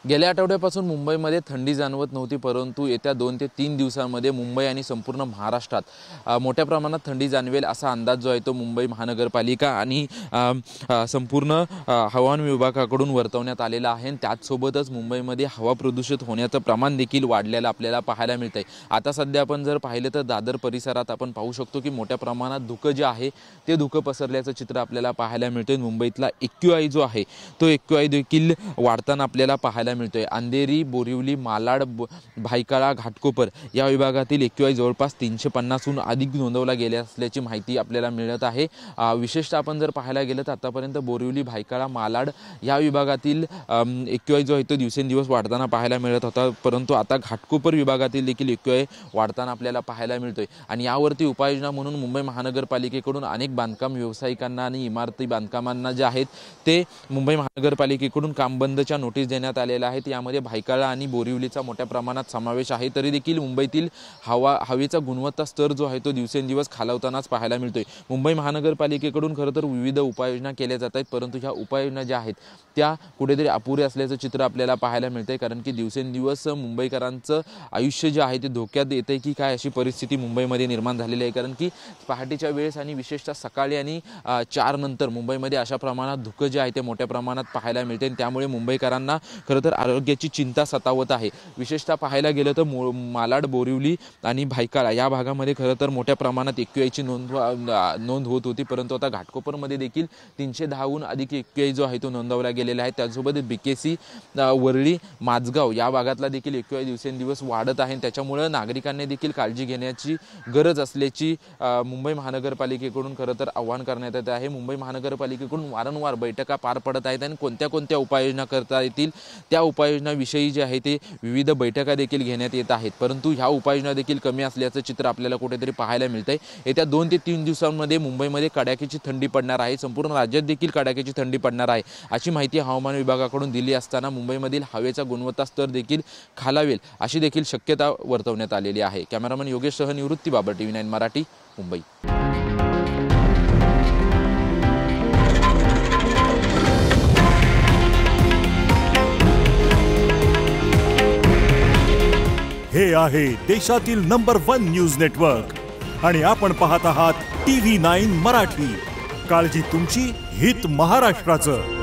गेल्या आठवड्यापासून मुंबईमध्ये थंडी जाणवत नव्हती, परंतु येत्या 2 ते 3 दिवसांमध्ये मुंबई आणि संपूर्ण महाराष्ट्रात मोठ्या प्रमाणात थंडी जाणवेल असा अंदाज जो आहे तो मुंबई महानगरपालिका आणि संपूर्ण हवामान विभागाकडून वर्तवण्यात आलेला आहे। त्याचसोबतच मुंबईमध्ये हवा प्रदूषित होण्याचं प्रमाण देखील वाढलेलं आपल्याला पाहायला मिळतंय। आता सध्या आपण जर पाहिलं तर दादर परिसरात आपण पाहू शकतो की मोठ्या प्रमाणात धुकं जे आहे ते धुकं पसरल्याचं चित्र आपल्याला पाहायला मिळतंय। मुंबईतला AQI जो आहे तो AQI देखील वाढताना आपल्याला पाहायला मिळतोय। अंधेरी, बोरिवली, मालाड, भायखळा, घाटकोपर या विभागातील AQI जवळपास 350हून अधिक नोंदवला गेले असल्याची माहिती आपल्याला मिळत आहे। विशेषतः आपण जर पाहायला गेलं तर आतापर्यंत बोरिवली, भायखळा, मालाड या विभागातील AQI जो आहे तो दिवसेंदिवस वाढताना पाहायला मिळत होता, परंतु आता घाटकोपर विभागातील देखील AQI वाढताना आपल्याला पाहायला मिळतोय। आणि यावरती उपाययोजना म्हणून मुंबई महानगरपालिकेकडून अनेक बांधकाम व्यावसायिकांना आणि इमारती बांधकामांना जे आहेत ते मुंबई महानगरपालिकेकडून काम बंदच्या नोटीस देण्यात आलेल्या आहेत। यामध्ये भायखळा आणि बोरिवलीचा मोठ्या प्रमाणात समावेश आहे। तरी देखील मुंबईतील हवेचा गुणवत्ता स्तर जो आहे तो दिवसेंदिवस खालावतानाच पाहायला मिळतोय। मुंबई महानगरपालिकेकडून खरं तर विविध उपाययोजना केल्या जात आहेत, परंतु ह्या उपाययोजना ज्या आहेत त्या कुठेतरी अपुऱ्या असल्याचं चित्र आपल्याला पाहायला मिळतंय। कारण की दिवसेंदिवस मुंबईकरांचं आयुष्य जे आहे ते धोक्यात येतंय की काय अशी परिस्थिती मुंबईमध्ये निर्माण झालेली आहे। कारण की पहाटेच्या वेळेस आणि विशेषतः सकाळी आणि 4 नंतर मुंबईमध्ये अशा प्रमाणात धुकं जे आहे ते मोठ्या प्रमाणात पाहायला मिळते। त्यामुळे मुंबईकरांना खरं तर आरोग्याची चिंता सतावत आहे। विशेषतः पाहायला गेलं तर मालाड, बोरिवली आणि भायखळा या भागामध्ये खरं तर मोठ्या प्रमाणात AQIची नोंद होत होती, परंतु आता घाटकोपरमध्ये देखील 310हून अधिक AQI जो आहे तो नोंदवला गेलेला आहे। त्याचसोबत BKC, वरळी, माझगाव या भागातला देखील AQI दिवसेंदिवस वाढत आहे। त्याच्यामुळे नागरिकांनी देखील काळजी घेण्याची गरज असल्याची मुंबई महानगरपालिकेकडून खरं तर आवाहन करण्यात येत आहे। मुंबई महानगरपालिकेकडून वारंवार बैठका पार पडत आहेत आणि कोणत्या उपाययोजना करता येतील त्या उपाययोजनाविषयी जे आहे ते विविध बैठका देखील घेण्यात येत आहेत, परंतु ह्या उपाययोजना देखील कमी असल्याचं चित्र आपल्याला कुठेतरी पाहायला मिळतंय। येत्या 2 ते 3 दिवसांमध्ये मुंबईमध्ये कडाक्याची थंडी पडणार आहे, संपूर्ण राज्यात देखील कडाक्याची थंडी पडणार आहे अशी माहिती हवामान विभागाकडून दिली असताना मुंबईमधील हवेचा गुणवत्ता स्तर देखील खालावेल अशी देखील शक्यता वर्तवण्यात आलेली आहे। कॅमेरामन योगेशसह निवृत्ती बाबर, TV9 मराठी, मुंबई। हे आहे देशातील नंबर 1 न्यूज नेटवर्क आणि आपण पाहत आहात TV9 मराठी। काळजी तुमची, हित महाराष्ट्राचं।